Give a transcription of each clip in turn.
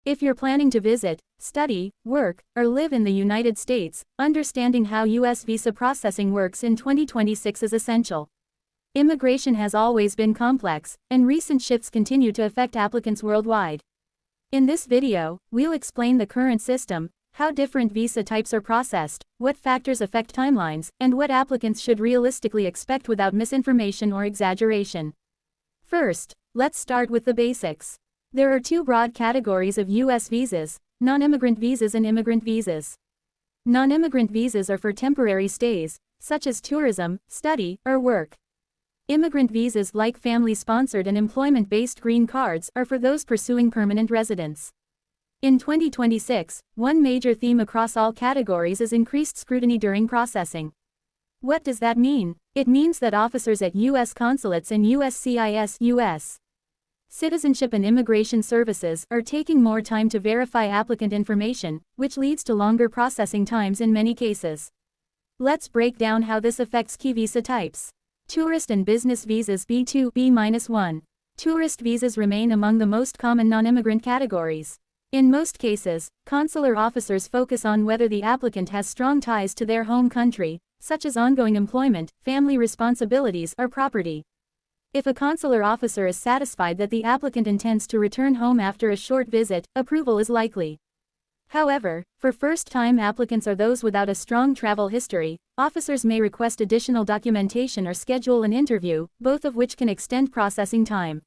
If you're planning to visit, study, work, or live in the United States, understanding how U.S. visa processing works in 2026 is essential. Immigration has always been complex, and recent shifts continue to affect applicants worldwide. In this video, we'll explain the current system, how different visa types are processed, what factors affect timelines, and what applicants should realistically expect without misinformation or exaggeration. First, let's start with the basics. There are two broad categories of U.S. visas: non-immigrant visas and immigrant visas. Non-immigrant visas are for temporary stays, such as tourism, study, or work. Immigrant visas, like family-sponsored and employment-based green cards, are for those pursuing permanent residence. In 2026, one major theme across all categories is increased scrutiny during processing. What does that mean? It means that officers at U.S. consulates and USCIS U.S. Citizenship and Immigration Services are taking more time to verify applicant information, which leads to longer processing times in many cases. Let's break down how this affects key visa types. Tourist and business visas B2, B-1. Tourist visas remain among the most common non-immigrant categories. In most cases, consular officers focus on whether the applicant has strong ties to their home country, such as ongoing employment, family responsibilities, or property. If a consular officer is satisfied that the applicant intends to return home after a short visit, approval is likely. However, for first-time applicants or those without a strong travel history, officers may request additional documentation or schedule an interview, both of which can extend processing time.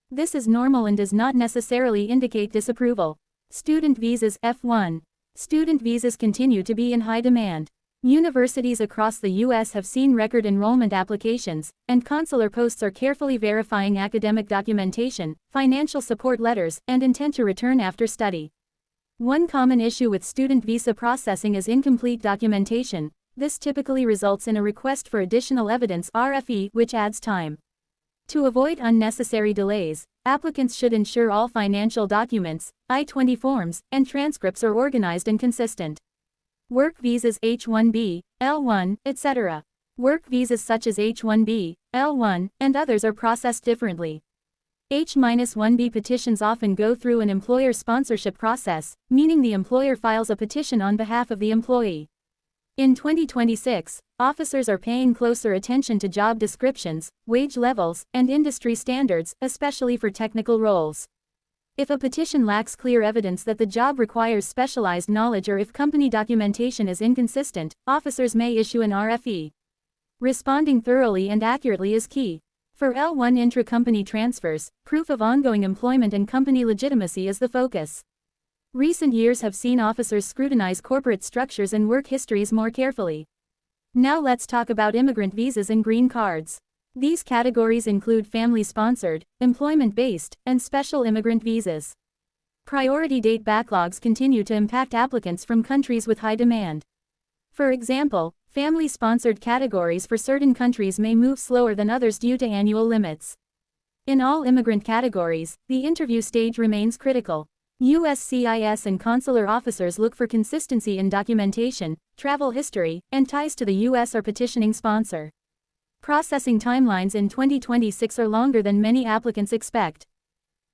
This is normal and does not necessarily indicate disapproval. Student visas F1. Student visas continue to be in high demand. Universities across the U.S. have seen record enrollment applications, and consular posts are carefully verifying academic documentation, financial support letters, and intent to return after study. One common issue with student visa processing is incomplete documentation. This typically results in a request for additional evidence (RFE), which adds time. To avoid unnecessary delays, applicants should ensure all financial documents, I-20 forms, and transcripts are organized and consistent. Work visas H-1B, L-1, etc. Work visas such as H-1B, L-1, and others are processed differently. H-1B petitions often go through an employer sponsorship process, meaning the employer files a petition on behalf of the employee. In 2026, officers are paying closer attention to job descriptions, wage levels, and industry standards, especially for technical roles. If a petition lacks clear evidence that the job requires specialized knowledge or if company documentation is inconsistent, officers may issue an RFE. Responding thoroughly and accurately is key. For L1 intra-company transfers, proof of ongoing employment and company legitimacy is the focus. Recent years have seen officers scrutinize corporate structures and work histories more carefully. Now let's talk about immigrant visas and green cards. These categories include family-sponsored, employment-based, and special immigrant visas. Priority date backlogs continue to impact applicants from countries with high demand. For example, family-sponsored categories for certain countries may move slower than others due to annual limits. In all immigrant categories, the interview stage remains critical. USCIS and consular officers look for consistency in documentation, travel history, and ties to the U.S. or petitioning sponsor. Processing timelines in 2026 are longer than many applicants expect.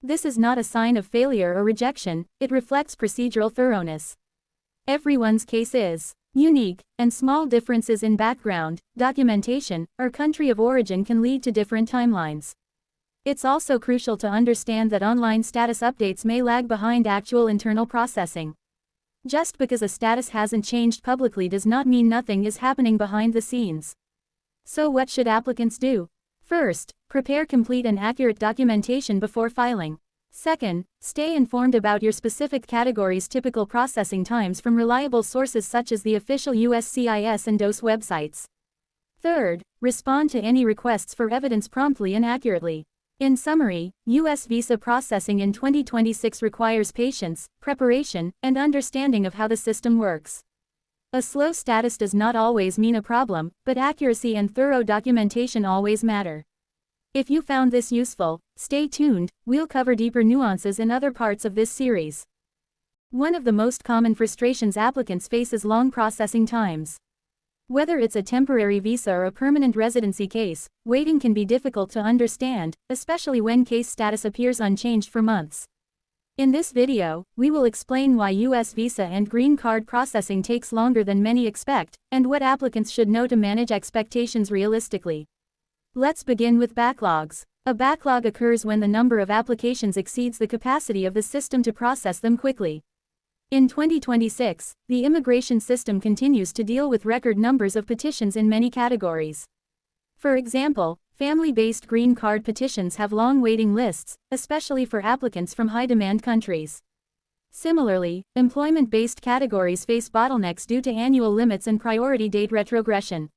This is not a sign of failure or rejection, it reflects procedural thoroughness. Everyone's case is unique, and small differences in background, documentation, or country of origin can lead to different timelines. It's also crucial to understand that online status updates may lag behind actual internal processing. Just because a status hasn't changed publicly does not mean nothing is happening behind the scenes. So what should applicants do? First, prepare complete and accurate documentation before filing. Second, stay informed about your specific category's typical processing times from reliable sources such as the official USCIS and DOS websites. Third, respond to any requests for evidence promptly and accurately. In summary, U.S. visa processing in 2026 requires patience, preparation, and understanding of how the system works. A slow status does not always mean a problem, but accuracy and thorough documentation always matter. If you found this useful, stay tuned, we'll cover deeper nuances in other parts of this series. One of the most common frustrations applicants face is long processing times. Whether it's a temporary visa or a permanent residency case, waiting can be difficult to understand, especially when case status appears unchanged for months. In this video, we will explain why U.S. visa and green card processing takes longer than many expect, and what applicants should know to manage expectations realistically. Let's begin with backlogs. A backlog occurs when the number of applications exceeds the capacity of the system to process them quickly. In 2026, the immigration system continues to deal with record numbers of petitions in many categories. For example, family-based green card petitions have long waiting lists, especially for applicants from high-demand countries. Similarly, employment-based categories face bottlenecks due to annual limits and priority date retrogression.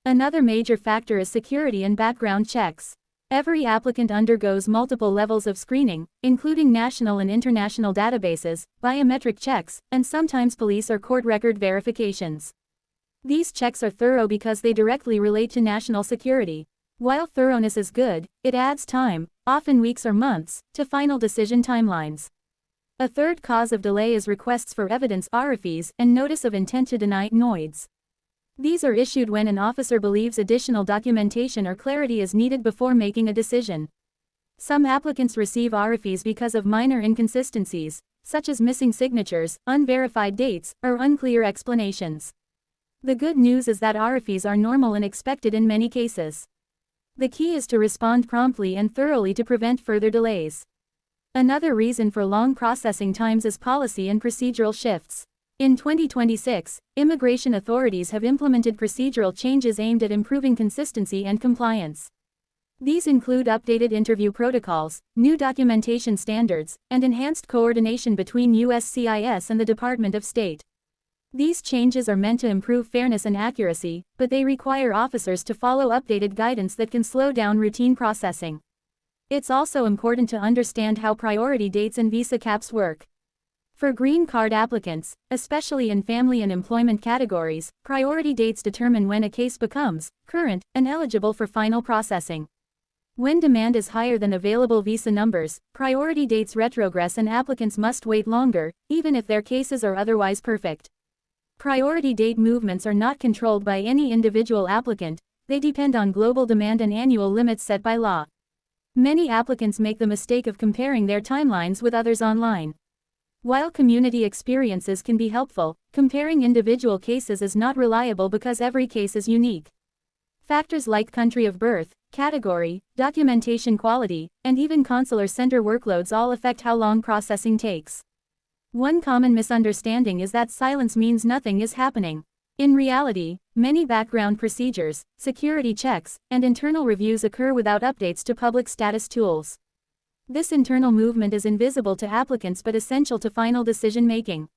Another major factor is security and background checks. Every applicant undergoes multiple levels of screening, including national and international databases, biometric checks, and sometimes police or court record verifications. These checks are thorough because they directly relate to national security. While thoroughness is good, it adds time, often weeks or months, to final decision timelines. A third cause of delay is requests for evidence RFEs and notice of intent to deny (NOIDs). These are issued when an officer believes additional documentation or clarity is needed before making a decision. Some applicants receive RFEs because of minor inconsistencies, such as missing signatures, unverified dates, or unclear explanations. The good news is that RFEs are normal and expected in many cases. The key is to respond promptly and thoroughly to prevent further delays. Another reason for long processing times is policy and procedural shifts. In 2026, immigration authorities have implemented procedural changes aimed at improving consistency and compliance. These include updated interview protocols, new documentation standards, and enhanced coordination between USCIS and the Department of State. These changes are meant to improve fairness and accuracy, but they require officers to follow updated guidance that can slow down routine processing. It's also important to understand how priority dates and visa caps work. For green card applicants, especially in family and employment categories, priority dates determine when a case becomes current and eligible for final processing. When demand is higher than available visa numbers, priority dates retrogress and applicants must wait longer, even if their cases are otherwise perfect. Priority date movements are not controlled by any individual applicant, they depend on global demand and annual limits set by law. Many applicants make the mistake of comparing their timelines with others online. While community experiences can be helpful, comparing individual cases is not reliable because every case is unique. Factors like country of birth, category, documentation quality, and even consular center workloads all affect how long processing takes. One common misunderstanding is that silence means nothing is happening. In reality, many background procedures, security checks, and internal reviews occur without updates to public status tools. This internal movement is invisible to applicants but essential to final decision-making.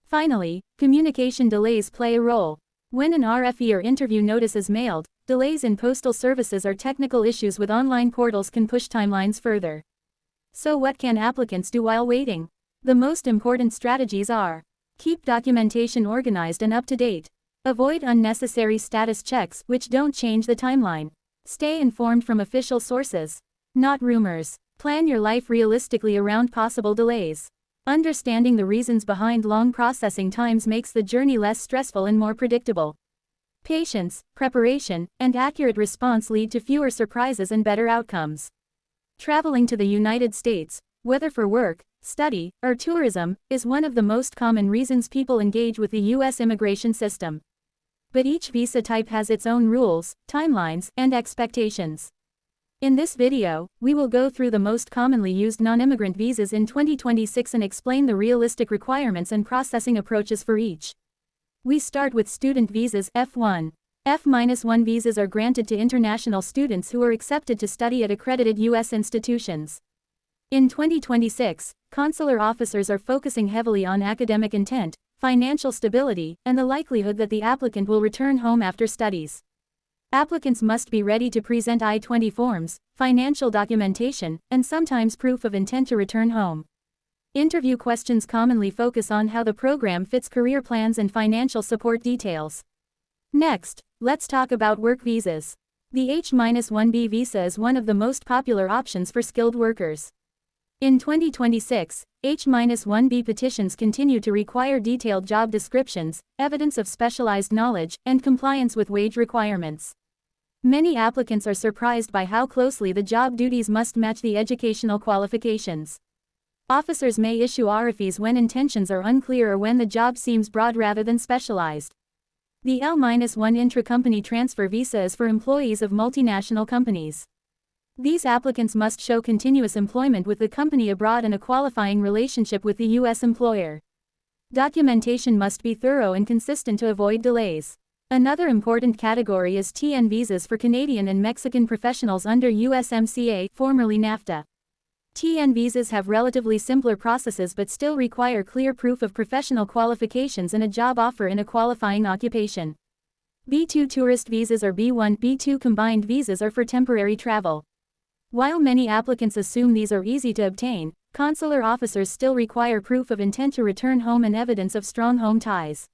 Finally, communication delays play a role. When an RFE or interview notice is mailed, delays in postal services or technical issues with online portals can push timelines further. So what can applicants do while waiting? The most important strategies are: keep documentation organized and up to date. Avoid unnecessary status checks which don't change the timeline. Stay informed from official sources, not rumors. Plan your life realistically around possible delays. Understanding the reasons behind long processing times makes the journey less stressful and more predictable. Patience, preparation, and accurate response lead to fewer surprises and better outcomes. Traveling to the United States, whether for work, study, or tourism, is one of the most common reasons people engage with the U.S. immigration system. But each visa type has its own rules, timelines, and expectations. In this video, we will go through the most commonly used non-immigrant visas in 2026 and explain the realistic requirements and processing approaches for each. We start with student visas F1. F-1 visas are granted to international students who are accepted to study at accredited U.S. institutions. In 2026, consular officers are focusing heavily on academic intent, financial stability, and the likelihood that the applicant will return home after studies. Applicants must be ready to present I-20 forms, financial documentation, and sometimes proof of intent to return home. Interview questions commonly focus on how the program fits career plans and financial support details. Next, let's talk about work visas. The H-1B visa is one of the most popular options for skilled workers. In 2026, H-1B petitions continue to require detailed job descriptions, evidence of specialized knowledge, and compliance with wage requirements. Many applicants are surprised by how closely the job duties must match the educational qualifications. Officers may issue RFEs when intentions are unclear or when the job seems broad rather than specialized. The L-1 intra-company transfer visa is for employees of multinational companies. These applicants must show continuous employment with the company abroad and a qualifying relationship with the U.S. employer. Documentation must be thorough and consistent to avoid delays. Another important category is TN visas for Canadian and Mexican professionals under USMCA, formerly NAFTA. TN visas have relatively simpler processes but still require clear proof of professional qualifications and a job offer in a qualifying occupation. B2 tourist visas or B1, B2 combined visas are for temporary travel. While many applicants assume these are easy to obtain, consular officers still require proof of intent to return home and evidence of strong home ties.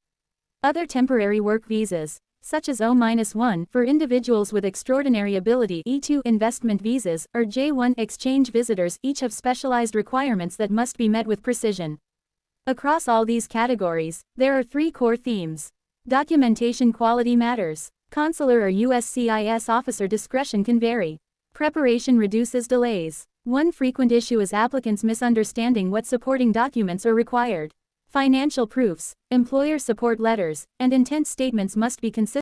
Other temporary work visas, such as O-1 for individuals with extraordinary ability, E2 investment visas, or J1 exchange visitors, each have specialized requirements that must be met with precision. Across all these categories, there are three core themes. Documentation quality matters. Consular or USCIS officer discretion can vary. Preparation reduces delays. One frequent issue is applicants misunderstanding what supporting documents are required. Financial proofs, employer support letters, and intent statements must be consistent.